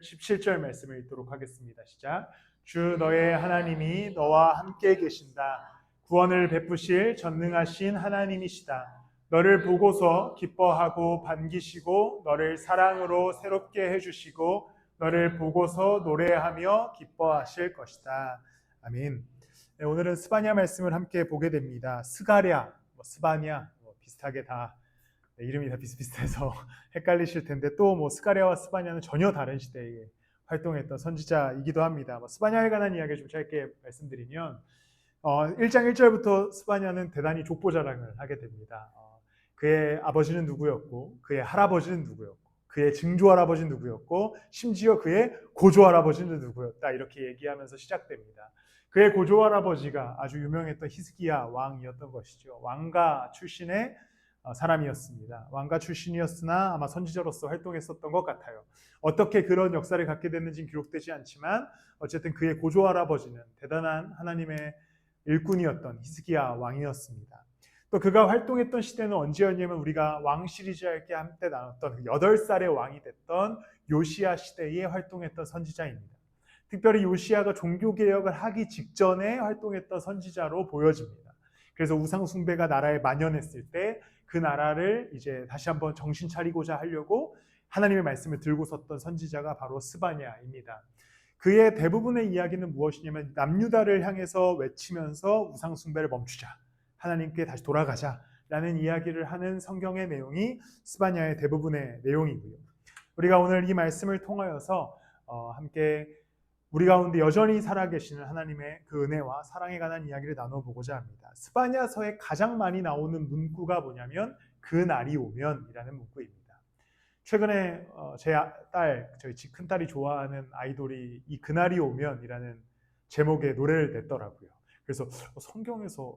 17절 말씀을 읽도록 하겠습니다. 시작. 주 너의 하나님이 너와 함께 계신다. 구원을 베푸실 전능하신 하나님이시다. 너를 보고서 기뻐하고 반기시고 너를 사랑으로 새롭게 해주시고 너를 보고서 노래하며 기뻐하실 것이다. 아멘. 네, 오늘은 스바냐 말씀을 함께 보게 됩니다. 스가랴, 스바냐 비슷하게 다 이름이 다 비슷비슷해서 헷갈리실 텐데 또 스가랴와 스바냐는 전혀 다른 시대에 활동했던 선지자이기도 합니다. 스바냐에 관한 이야기를 좀 짧게 말씀드리면 1장 1절부터 스바냐는 대단히 족보 자랑을 하게 됩니다. 그의 아버지는 누구였고 그의 할아버지는 누구였고 그의 증조할아버지는 누구였고 심지어 그의 고조할아버지는 누구였다 이렇게 얘기하면서 시작됩니다. 그의 고조할아버지가 아주 유명했던 히스기야 왕이었던 것이죠. 왕가 출신의 사람이었습니다. 왕가 출신이었으나 아마 선지자로서 활동했었던 것 같아요. 어떻게 그런 역사를 갖게 됐는지는 기록되지 않지만 어쨌든 그의 고조할아버지는 대단한 하나님의 일꾼이었던 히스기야 왕이었습니다. 또 그가 활동했던 시대는 언제였냐면 우리가 왕 시리즈와 함께 나눴던 8살의 왕이 됐던 요시야 시대에 활동했던 선지자입니다. 특별히 요시야가 종교개혁을 하기 직전에 활동했던 선지자로 보여집니다. 그래서 우상 숭배가 나라에 만연했을 때 그 나라를 이제 다시 한번 정신 차리고자 하려고 하나님의 말씀을 들고 섰던 선지자가 바로 스바냐입니다. 그의 대부분의 이야기는 무엇이냐면 남유다를 향해서 외치면서 우상 숭배를 멈추자, 하나님께 다시 돌아가자라는 이야기를 하는 성경의 내용이 스바냐의 대부분의 내용이고요. 우리가 오늘 이 말씀을 통하여서 함께 우리 가운데 여전히 살아계시는 하나님의 그 은혜와 사랑에 관한 이야기를 나눠보고자 합니다. 스바냐서에 가장 많이 나오는 문구가 뭐냐면 그 날이 오면이라는 문구입니다. 최근에 제 딸, 저희 큰딸이 좋아하는 아이돌이 이 그날이 오면이라는 제목의 노래를 냈더라고요. 그래서 성경에서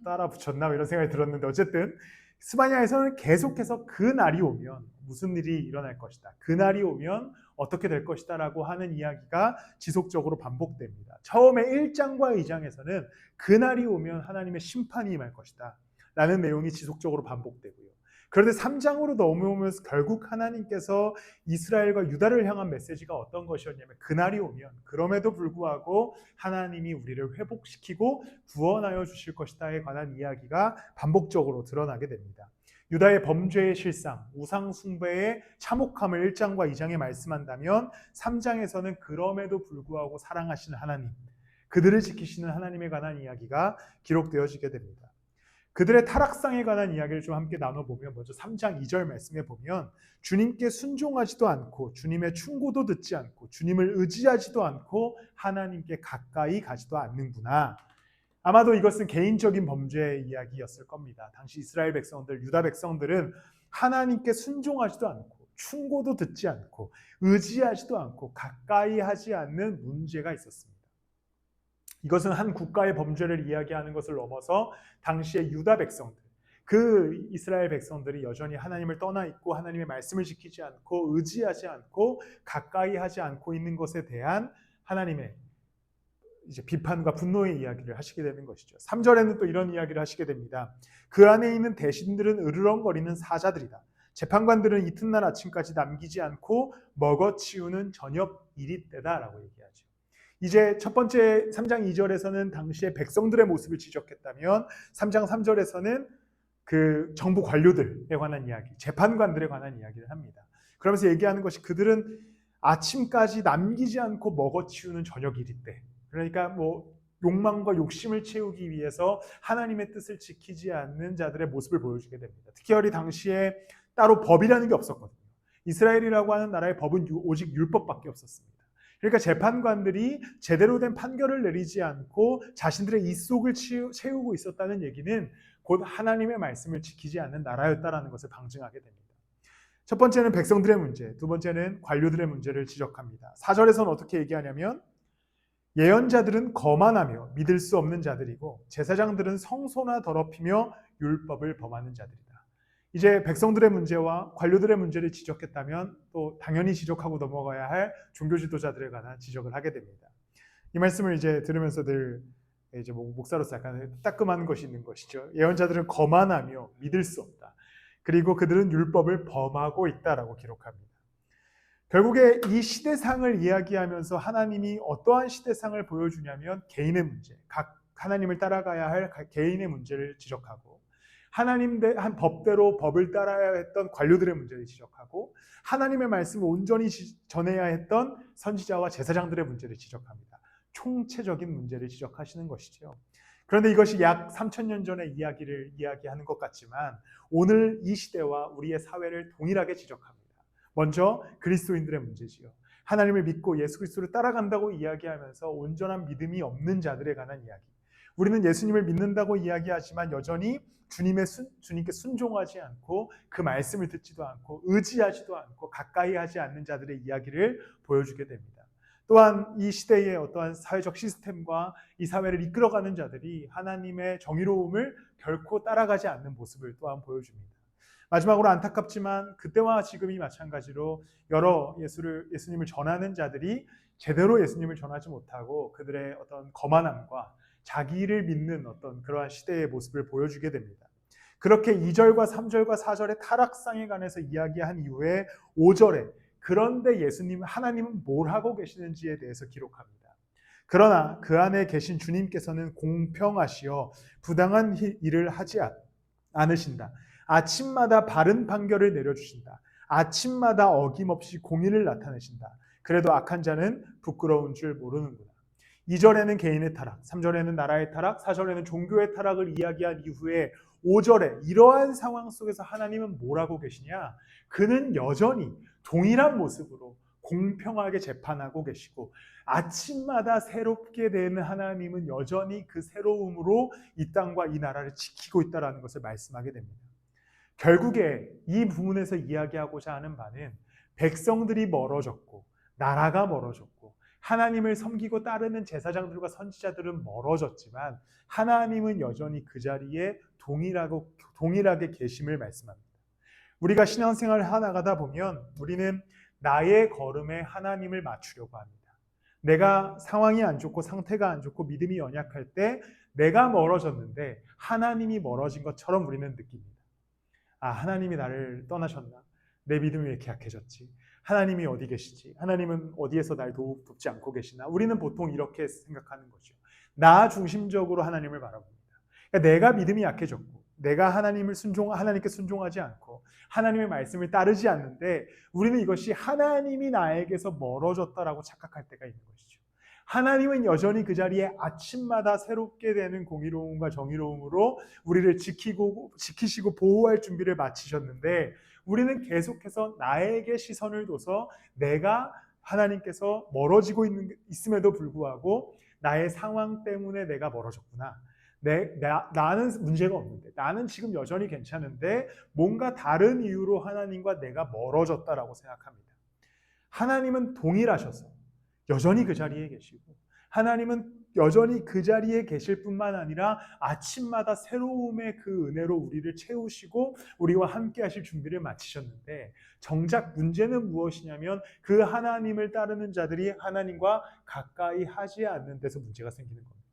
따라 붙였나 이런 생각이 들었는데 어쨌든 스바냐에서는 계속해서 그 날이 오면 무슨 일이 일어날 것이다. 그 날이 오면 어떻게 될 것이다 라고 하는 이야기가 지속적으로 반복됩니다. 처음에 1장과 2장에서는 그 날이 오면 하나님의 심판이 임할 것이다 라는 내용이 지속적으로 반복되고요. 그런데 3장으로 넘어오면서 결국 하나님께서 이스라엘과 유다를 향한 메시지가 어떤 것이었냐면 그날이 오면 그럼에도 불구하고 하나님이 우리를 회복시키고 구원하여 주실 것이다에 관한 이야기가 반복적으로 드러나게 됩니다. 유다의 범죄의 실상, 우상 숭배의 참혹함을 1장과 2장에 말씀한다면 3장에서는 그럼에도 불구하고 사랑하시는 하나님, 그들을 지키시는 하나님에 관한 이야기가 기록되어지게 됩니다. 그들의 타락상에 관한 이야기를 좀 함께 나눠보면 먼저 3장 2절 말씀에 보면 주님께 순종하지도 않고 주님의 충고도 듣지 않고 주님을 의지하지도 않고 하나님께 가까이 가지도 않는구나. 아마도 이것은 개인적인 범죄의 이야기였을 겁니다. 당시 이스라엘 백성들, 유다 백성들은 하나님께 순종하지도 않고 충고도 듣지 않고 의지하지도 않고 가까이 하지 않는 문제가 있었습니다. 이것은 한 국가의 범죄를 이야기하는 것을 넘어서 당시의 유다 백성들, 그 이스라엘 백성들이 여전히 하나님을 떠나 있고 하나님의 말씀을 지키지 않고 의지하지 않고 가까이 하지 않고 있는 것에 대한 하나님의 이제 비판과 분노의 이야기를 하시게 되는 것이죠. 3절에는 또 이런 이야기를 하시게 됩니다. 그 안에 있는 대신들은 으르렁거리는 사자들이다. 재판관들은 이튿날 아침까지 남기지 않고 먹어치우는 저녁 이리 때다라고 얘기하죠. 이제 첫 번째 3장 2절에서는 당시의 백성들의 모습을 지적했다면 3장 3절에서는 그 정부 관료들에 관한 이야기, 재판관들에 관한 이야기를 합니다. 그러면서 얘기하는 것이 그들은 아침까지 남기지 않고 먹어치우는 저녁 이리 때, 그러니까 욕망과 욕심을 채우기 위해서 하나님의 뜻을 지키지 않는 자들의 모습을 보여주게 됩니다. 특히 당시에 따로 법이라는 게 없었거든요. 이스라엘이라고 하는 나라의 법은 오직 율법밖에 없었습니다. 그러니까 재판관들이 제대로 된 판결을 내리지 않고 자신들의 입속을 채우고 있었다는 얘기는 곧 하나님의 말씀을 지키지 않는 나라였다라는 것을 방증하게 됩니다. 첫 번째는 백성들의 문제, 두 번째는 관료들의 문제를 지적합니다. 4절에서는 어떻게 얘기하냐면 예언자들은 거만하며 믿을 수 없는 자들이고 제사장들은 성소나 더럽히며 율법을 범하는 자들이다. 이제 백성들의 문제와 관료들의 문제를 지적했다면 또 당연히 지적하고 넘어가야 할 종교 지도자들에 관한 지적을 하게 됩니다. 이 말씀을 이제 들으면서 늘 이제 목사로서 약간 따끔한 것이 있는 것이죠. 예언자들은 거만하며 믿을 수 없다. 그리고 그들은 율법을 범하고 있다라고 기록합니다. 결국에 이 시대상을 이야기하면서 하나님이 어떠한 시대상을 보여주냐면 개인의 문제, 각 하나님을 따라가야 할 개인의 문제를 지적하고, 하나님 한 법대로 법을 따라야 했던 관료들의 문제를 지적하고, 하나님의 말씀을 온전히 전해야 했던 선지자와 제사장들의 문제를 지적합니다. 총체적인 문제를 지적하시는 것이죠. 그런데 이것이 약 3000년 전의 이야기를 이야기하는 것 같지만 오늘 이 시대와 우리의 사회를 동일하게 지적합니다. 먼저 그리스도인들의 문제지요. 하나님을 믿고 예수 그리스도를 따라간다고 이야기하면서 온전한 믿음이 없는 자들에 관한 이야기. 우리는 예수님을 믿는다고 이야기하지만 여전히 주님께 순종하지 않고 그 말씀을 듣지도 않고 의지하지도 않고 가까이 하지 않는 자들의 이야기를 보여주게 됩니다. 또한 이 시대의 어떠한 사회적 시스템과 이 사회를 이끌어가는 자들이 하나님의 정의로움을 결코 따라가지 않는 모습을 또한 보여줍니다. 마지막으로 안타깝지만 그때와 지금이 마찬가지로 여러 예수님을 전하는 자들이 제대로 예수님을 전하지 못하고 그들의 어떤 거만함과 자기를 믿는 어떤 그러한 시대의 모습을 보여주게 됩니다. 그렇게 2절과 3절과 4절의 타락상에 관해서 이야기한 이후에 5절에 그런데 하나님은 뭘 하고 계시는지에 대해서 기록합니다. 그러나 그 안에 계신 주님께서는 공평하시어 부당한 일을 하지 않으신다. 아침마다 바른 판결을 내려주신다. 아침마다 어김없이 공의를 나타내신다. 그래도 악한 자는 부끄러운 줄 모르는구나. 2절에는 개인의 타락, 3절에는 나라의 타락, 4절에는 종교의 타락을 이야기한 이후에 5절에 이러한 상황 속에서 하나님은 뭘 하고 계시냐? 그는 여전히 동일한 모습으로 공평하게 재판하고 계시고 아침마다 새롭게 되는 하나님은 여전히 그 새로움으로 이 땅과 이 나라를 지키고 있다는 것을 말씀하게 됩니다. 결국에 이 부분에서 이야기하고자 하는 바는 백성들이 멀어졌고 나라가 멀어졌고 하나님을 섬기고 따르는 제사장들과 선지자들은 멀어졌지만 하나님은 여전히 그 자리에 동일하게 계심을 말씀합니다. 우리가 신앙생활을 해나가다 보면 우리는 나의 걸음에 하나님을 맞추려고 합니다. 내가 상황이 안 좋고 상태가 안 좋고 믿음이 연약할 때 내가 멀어졌는데 하나님이 멀어진 것처럼 우리는 느낍니다. 아, 하나님이 나를 떠나셨나? 내 믿음이 왜 이렇게 약해졌지? 하나님이 어디 계시지? 하나님은 어디에서 날 돕지 않고 계시나? 우리는 보통 이렇게 생각하는 거죠. 나 중심적으로 하나님을 바라봅니다. 그러니까 내가 믿음이 약해졌고 내가 하나님께 순종하지 않고 하나님의 말씀을 따르지 않는데 우리는 이것이 하나님이 나에게서 멀어졌다라고 착각할 때가 있는 것이죠. 하나님은 여전히 그 자리에 아침마다 새롭게 되는 공의로움과 정의로움으로 우리를 지키시고 보호할 준비를 마치셨는데 우리는 계속해서 나에게 시선을 둬서 내가 하나님께서 멀어지고 있음에도 불구하고 나의 상황 때문에 내가 멀어졌구나. 나는 문제가 없는데 나는 지금 여전히 괜찮은데 뭔가 다른 이유로 하나님과 내가 멀어졌다라고 생각합니다. 하나님은 동일하셔서 여전히 그 자리에 계시고 하나님은 여전히 그 자리에 계실 뿐만 아니라 아침마다 새로움의 그 은혜로 우리를 채우시고 우리와 함께 하실 준비를 마치셨는데 정작 문제는 무엇이냐면 그 하나님을 따르는 자들이 하나님과 가까이 하지 않는 데서 문제가 생기는 겁니다.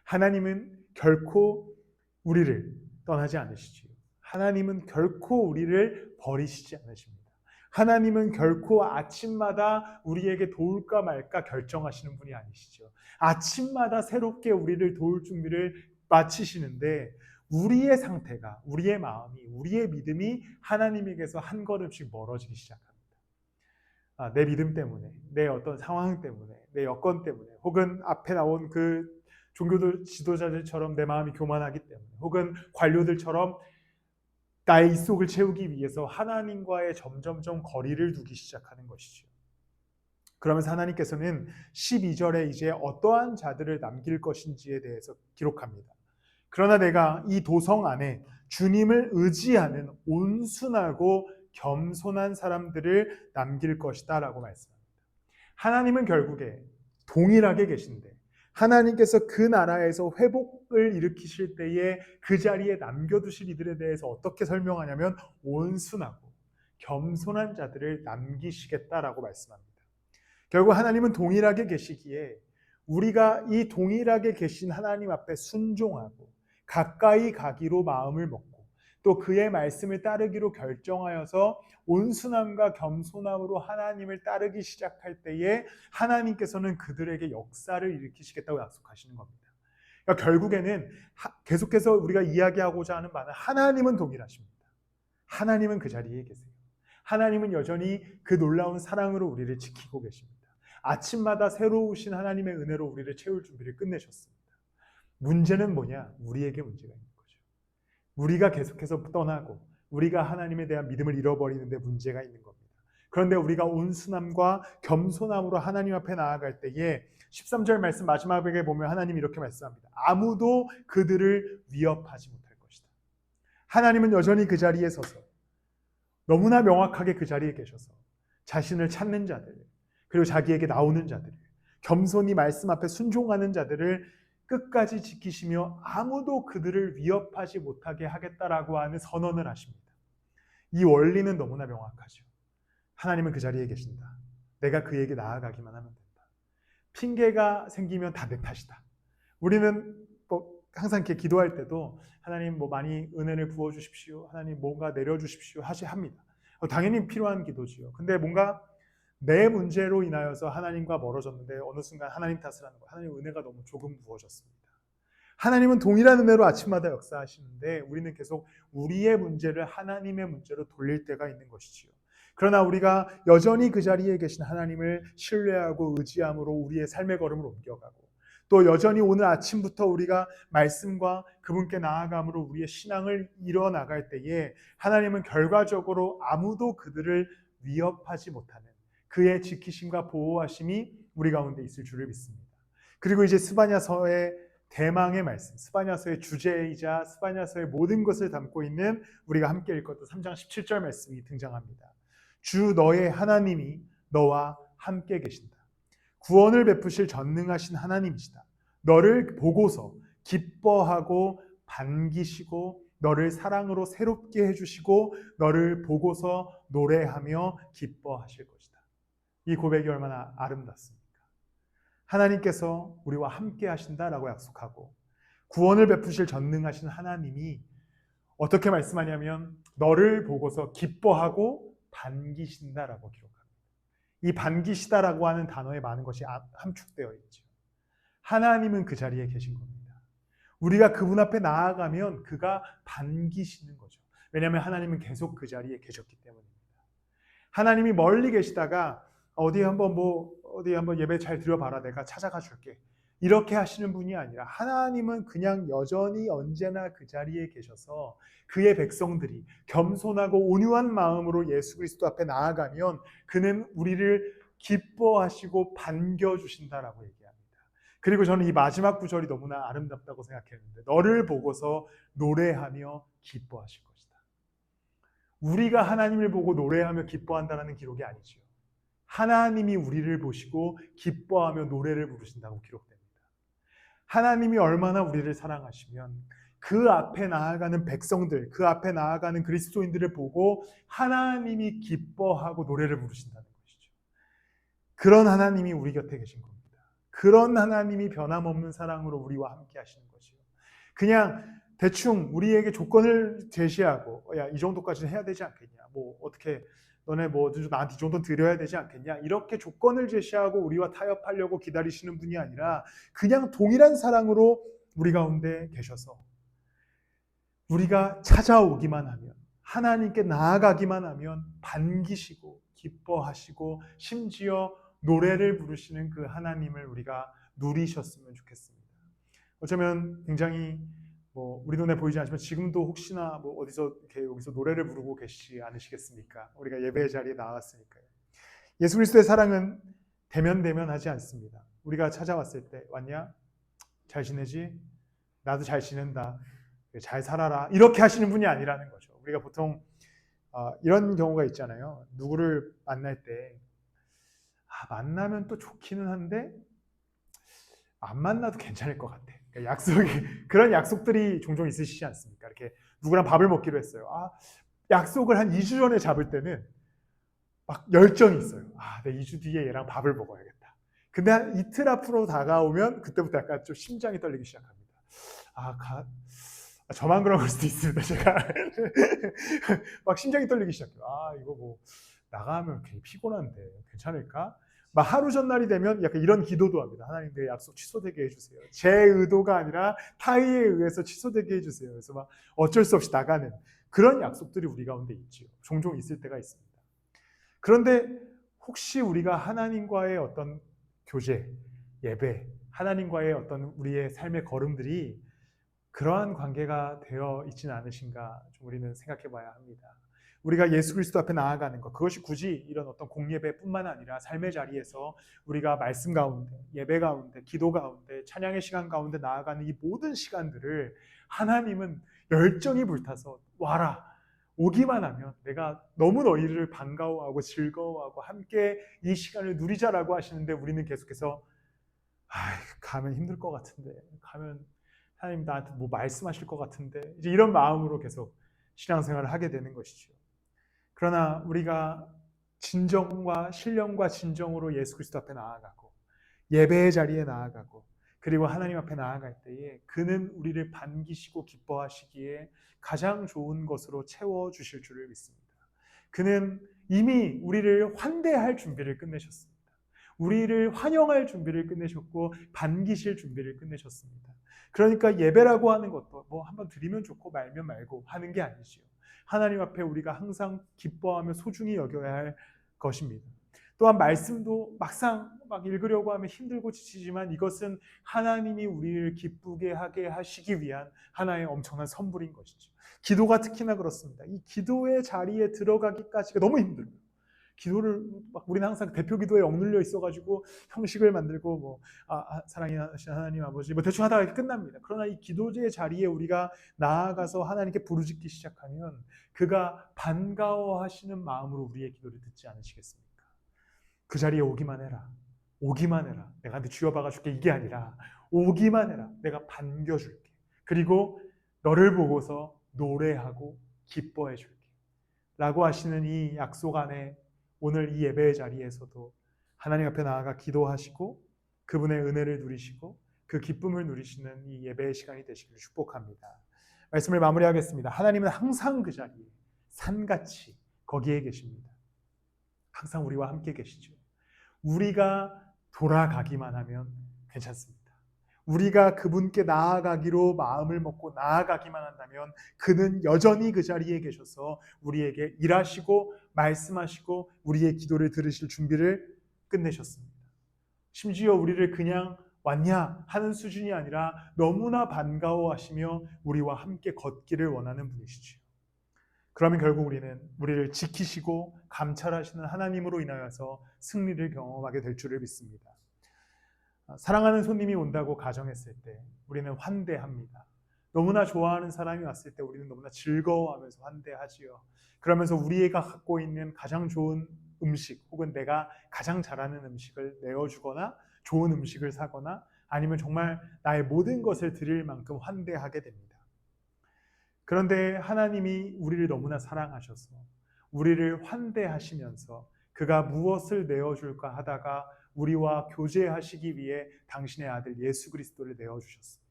하나님은 결코 우리를 떠나지 않으시지요. 하나님은 결코 우리를 버리시지 않으십니다. 하나님은 결코 아침마다 우리에게 도울까 말까 결정하시는 분이 아니시죠. 아침마다 새롭게 우리를 도울 준비를 마치시는데 우리의 상태가, 우리의 마음이, 우리의 믿음이 하나님에게서 한 걸음씩 멀어지기 시작합니다. 내 믿음 때문에, 내 어떤 상황 때문에, 내 여건 때문에, 혹은 앞에 나온 그 종교들 지도자들처럼 내 마음이 교만하기 때문에, 혹은 관료들처럼 나의 입속을 채우기 위해서 하나님과의 점점점 거리를 두기 시작하는 것이죠. 그러면서 하나님께서는 12절에 이제 어떠한 자들을 남길 것인지에 대해서 기록합니다. 그러나 내가 이 도성 안에 주님을 의지하는 온순하고 겸손한 사람들을 남길 것이다 라고 말씀합니다. 하나님은 결국에 동일하게 계신데 하나님께서 그 나라에서 회복을 일으키실 때에 그 자리에 남겨두실 이들에 대해서 어떻게 설명하냐면 온순하고 겸손한 자들을 남기시겠다라고 말씀합니다. 결국 하나님은 동일하게 계시기에 우리가 이 동일하게 계신 하나님 앞에 순종하고 가까이 가기로 마음을 먹고 또 그의 말씀을 따르기로 결정하여서 온순함과 겸손함으로 하나님을 따르기 시작할 때에 하나님께서는 그들에게 역사를 일으키시겠다고 약속하시는 겁니다. 그러니까 결국에는 계속해서 우리가 이야기하고자 하는 바는 하나님은 동일하십니다. 하나님은 그 자리에 계세요. 하나님은 여전히 그 놀라운 사랑으로 우리를 지키고 계십니다. 아침마다 새로우신 하나님의 은혜로 우리를 채울 준비를 끝내셨습니다. 문제는 뭐냐? 우리에게 문제가 있는 거죠. 우리가 계속해서 떠나고 우리가 하나님에 대한 믿음을 잃어버리는데 문제가 있는 겁니다. 그런데 우리가 온순함과 겸손함으로 하나님 앞에 나아갈 때에 13절 말씀 마지막에 보면 하나님이 이렇게 말씀합니다. 아무도 그들을 위협하지 못할 것이다. 하나님은 여전히 그 자리에 서서 너무나 명확하게 그 자리에 계셔서 자신을 찾는 자들, 그리고 자기에게 나오는 자들, 겸손히 말씀 앞에 순종하는 자들을 끝까지 지키시며 아무도 그들을 위협하지 못하게 하겠다라고 하는 선언을 하십니다. 이 원리는 너무나 명확하죠. 하나님은 그 자리에 계신다. 내가 그에게 나아가기만 하면 된다. 핑계가 생기면 다 내 탓이다. 우리는 항상 이렇게 기도할 때도 하나님 많이 은혜를 부어주십시오. 하나님 뭔가 내려주십시오. 합니다. 당연히 필요한 기도지요. 근데 뭔가 내 문제로 인하여서 하나님과 멀어졌는데 어느 순간 하나님 탓을 하는 거예요. 하나님 은혜가 너무 조금 부어졌습니다. 하나님은 동일한 은혜로 아침마다 역사하시는데 우리는 계속 우리의 문제를 하나님의 문제로 돌릴 때가 있는 것이지요. 그러나 우리가 여전히 그 자리에 계신 하나님을 신뢰하고 의지함으로 우리의 삶의 걸음을 옮겨가고 또 여전히 오늘 아침부터 우리가 말씀과 그분께 나아감으로 우리의 신앙을 이뤄나갈 때에 하나님은 결과적으로 아무도 그들을 위협하지 못하는 그의 지키심과 보호하심이 우리 가운데 있을 줄을 믿습니다. 그리고 이제 스바냐서의 대망의 말씀, 스바냐서의 주제이자 스바냐서의 모든 것을 담고 있는 우리가 함께 읽었던 3장 17절 말씀이 등장합니다. 주 너의 하나님이 너와 함께 계신다. 구원을 베푸실 전능하신 하나님이시다. 너를 보고서 기뻐하고 반기시고 너를 사랑으로 새롭게 해주시고 너를 보고서 노래하며 기뻐하실 것이다. 이 고백이 얼마나 아름답습니까? 하나님께서 우리와 함께 하신다라고 약속하고 구원을 베푸실 전능하신 하나님이 어떻게 말씀하냐면 너를 보고서 기뻐하고 반기신다라고 기록합니다. 이 반기시다라고 하는 단어에 많은 것이 함축되어 있죠. 하나님은 그 자리에 계신 겁니다. 우리가 그분 앞에 나아가면 그가 반기시는 거죠. 왜냐하면 하나님은 계속 그 자리에 계셨기 때문입니다. 하나님이 멀리 계시다가 어디 한번 예배 잘 드려봐라, 내가 찾아가 줄게, 이렇게 하시는 분이 아니라 하나님은 그냥 여전히 언제나 그 자리에 계셔서 그의 백성들이 겸손하고 온유한 마음으로 예수 그리스도 앞에 나아가면 그는 우리를 기뻐하시고 반겨주신다라고 얘기합니다. 그리고 저는 이 마지막 구절이 너무나 아름답다고 생각했는데 너를 보고서 노래하며 기뻐하실 것이다. 우리가 하나님을 보고 노래하며 기뻐한다는 기록이 아니죠. 하나님이 우리를 보시고 기뻐하며 노래를 부르신다고 기록됩니다. 하나님이 얼마나 우리를 사랑하시면 그 앞에 나아가는 백성들, 그 앞에 나아가는 그리스도인들을 보고 하나님이 기뻐하고 노래를 부르신다는 것이죠. 그런 하나님이 우리 곁에 계신 겁니다. 그런 하나님이 변함없는 사랑으로 우리와 함께 하시는 것이요. 그냥 대충 우리에게 조건을 제시하고 야, 이 정도까지는 해야 되지 않겠냐, 어떻게 너네 나한테 이 정도 드려야 되지 않겠냐, 이렇게 조건을 제시하고 우리와 타협하려고 기다리시는 분이 아니라 그냥 동일한 사랑으로 우리 가운데 계셔서 우리가 찾아오기만 하면, 하나님께 나아가기만 하면 반기시고 기뻐하시고 심지어 노래를 부르시는 그 하나님을 우리가 누리셨으면 좋겠습니다. 어쩌면 굉장히 우리 눈에 보이지 않지만 지금도 혹시나 어디서 이렇게 여기서 노래를 부르고 계시지 않으시겠습니까? 우리가 예배의 자리에 나왔으니까요. 예수 그리스도의 사랑은 대면하지 않습니다. 우리가 찾아왔을 때 왔냐? 잘 지내지? 나도 잘 지낸다. 잘 살아라. 이렇게 하시는 분이 아니라는 거죠. 우리가 보통 이런 경우가 있잖아요. 누구를 만날 때 만나면 또 좋기는 한데 안 만나도 괜찮을 것 같아. 그러니까 그런 약속들이 종종 있으시지 않습니까? 이렇게 누구랑 밥을 먹기로 했어요. 약속을 한 2주 전에 잡을 때는 막 열정이 있어요. 내 2주 뒤에 얘랑 밥을 먹어야겠다. 근데 한 이틀 앞으로 다가오면 그때부터 약간 좀 심장이 떨리기 시작합니다. 저만 그런 걸 수도 있습니다. 제가 막 심장이 떨리기 시작해요. 이거 뭐 나가면 괜히 피곤한데 괜찮을까? 막 하루 전날이 되면 약간 이런 기도도 합니다. 하나님 내 약속 취소되게 해주세요. 제 의도가 아니라 타의에 의해서 취소되게 해주세요. 그래서 막 어쩔 수 없이 나가는 그런 약속들이 우리 가운데 있지요. 종종 있을 때가 있습니다. 그런데 혹시 우리가 하나님과의 어떤 교제, 예배, 하나님과의 어떤 우리의 삶의 걸음들이 그러한 관계가 되어 있지는 않으신가 좀 우리는 생각해 봐야 합니다. 우리가 예수 그리스도 앞에 나아가는 것, 그것이 굳이 이런 어떤 공예배뿐만 아니라 삶의 자리에서 우리가 말씀 가운데, 예배 가운데, 기도 가운데, 찬양의 시간 가운데 나아가는 이 모든 시간들을 하나님은 열정이 불타서 와라, 오기만 하면 내가 너무 너희를 반가워하고 즐거워하고 함께 이 시간을 누리자라고 하시는데 우리는 계속해서 가면 힘들 것 같은데, 가면 하나님 나한테 뭐 말씀하실 것 같은데, 이제 이런 마음으로 계속 신앙생활을 하게 되는 것이죠. 그러나 우리가 진정과 신령과 진정으로 예수 그리스도 앞에 나아가고 예배의 자리에 나아가고 그리고 하나님 앞에 나아갈 때에 그는 우리를 반기시고 기뻐하시기에 가장 좋은 것으로 채워주실 줄을 믿습니다. 그는 이미 우리를 환대할 준비를 끝내셨습니다. 우리를 환영할 준비를 끝내셨고 반기실 준비를 끝내셨습니다. 그러니까 예배라고 하는 것도 뭐 한번 드리면 좋고 말면 말고 하는 게 아니지요. 하나님 앞에 우리가 항상 기뻐하며 소중히 여겨야 할 것입니다. 또한 말씀도 막상 막 읽으려고 하면 힘들고 지치지만 이것은 하나님이 우리를 기쁘게 하게 하시기 위한 하나의 엄청난 선물인 것이죠. 기도가 특히나 그렇습니다. 이 기도의 자리에 들어가기까지가 너무 힘들어요. 기도를 막 우리는 항상 대표 기도에 억눌려 있어가지고 형식을 만들고 뭐 사랑하신 하나님 아버지 뭐 대충 하다가 끝납니다. 그러나 이 기도의 자리에 우리가 나아가서 하나님께 부르짖기 시작하면 그가 반가워하시는 마음으로 우리의 기도를 듣지 않으시겠습니까? 그 자리에 오기만 해라. 오기만 해라. 내가 한테 쥐어박아 줄게 이게 아니라 오기만 해라. 내가 반겨줄게. 그리고 너를 보고서 노래하고 기뻐해 줄게. 라고 하시는 이 약속 안에 오늘 이 예배의 자리에서도 하나님 앞에 나아가 기도하시고 그분의 은혜를 누리시고 그 기쁨을 누리시는 이 예배의 시간이 되시기를 축복합니다. 말씀을 마무리하겠습니다. 하나님은 항상 그 자리에 산같이 거기에 계십니다. 항상 우리와 함께 계시죠. 우리가 돌아가기만 하면 괜찮습니다. 우리가 그분께 나아가기로 마음을 먹고 나아가기만 한다면 그는 여전히 그 자리에 계셔서 우리에게 일하시고 말씀하시고 우리의 기도를 들으실 준비를 끝내셨습니다. 심지어 우리를 그냥 왔냐 하는 수준이 아니라 너무나 반가워하시며 우리와 함께 걷기를 원하는 분이시죠. 그러면 결국 우리는 우리를 지키시고 감찰하시는 하나님으로 인하여서 승리를 경험하게 될 줄을 믿습니다. 사랑하는 손님이 온다고 가정했을 때 우리는 환대합니다. 너무나 좋아하는 사람이 왔을 때 우리는 너무나 즐거워하면서 환대하지요. 그러면서 우리가 갖고 있는 가장 좋은 음식 혹은 내가 가장 잘하는 음식을 내어주거나 좋은 음식을 사거나 아니면 정말 나의 모든 것을 드릴 만큼 환대하게 됩니다. 그런데 하나님이 우리를 너무나 사랑하셔서 우리를 환대하시면서 그가 무엇을 내어줄까 하다가 우리와 교제하시기 위해 당신의 아들 예수 그리스도를 내어주셨습니다.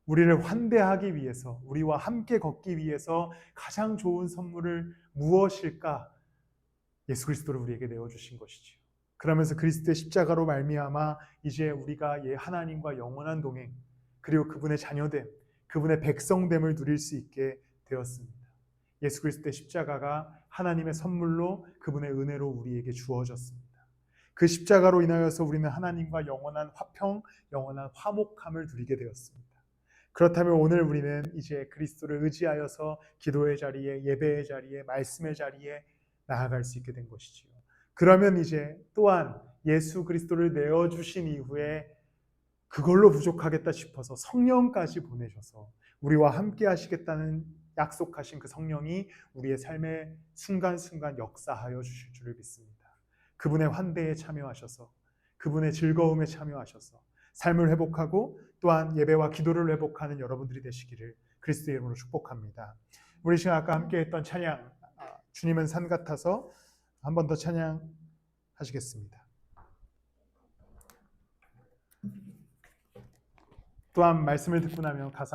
우리를 환대하기 위해서 우리와 함께 걷기 위해서 가장 좋은 선물을 무엇일까? 예수 그리스도를 우리에게 내어주신 것이지요. 그러면서 그리스도의 십자가로 말미암아 이제 우리가 하나님과 영원한 동행 그리고 그분의 자녀됨 그분의 백성됨을 누릴 수 있게 되었습니다. 예수 그리스도의 십자가가 하나님의 선물로 그분의 은혜로 우리에게 주어졌습니다. 그 십자가로 인하여서 우리는 하나님과 영원한 화평, 영원한 화목함을 누리게 되었습니다. 그렇다면 오늘 우리는 이제 그리스도를 의지하여서 기도의 자리에, 예배의 자리에, 말씀의 자리에 나아갈 수 있게 된 것이지요. 그러면 이제 또한 예수 그리스도를 내어주신 이후에 그걸로 부족하겠다 싶어서 성령까지 보내셔서 우리와 함께 하시겠다는 약속하신 그 성령이 우리의 삶의 순간순간 역사하여 주실 줄을 믿습니다. 그분의 환대에 참여하셔서 그분의 즐거움에 참여하셔서 삶을 회복하고 또한 예배와 기도를 회복하는 여러분들이 되시기를 그리스도의 이름으로 축복합니다. 우리 시간 아까 함께 했던 찬양 주님은 산 같아서 한 번 더 찬양하시겠습니다. 또한 말씀을 듣고 나면 가사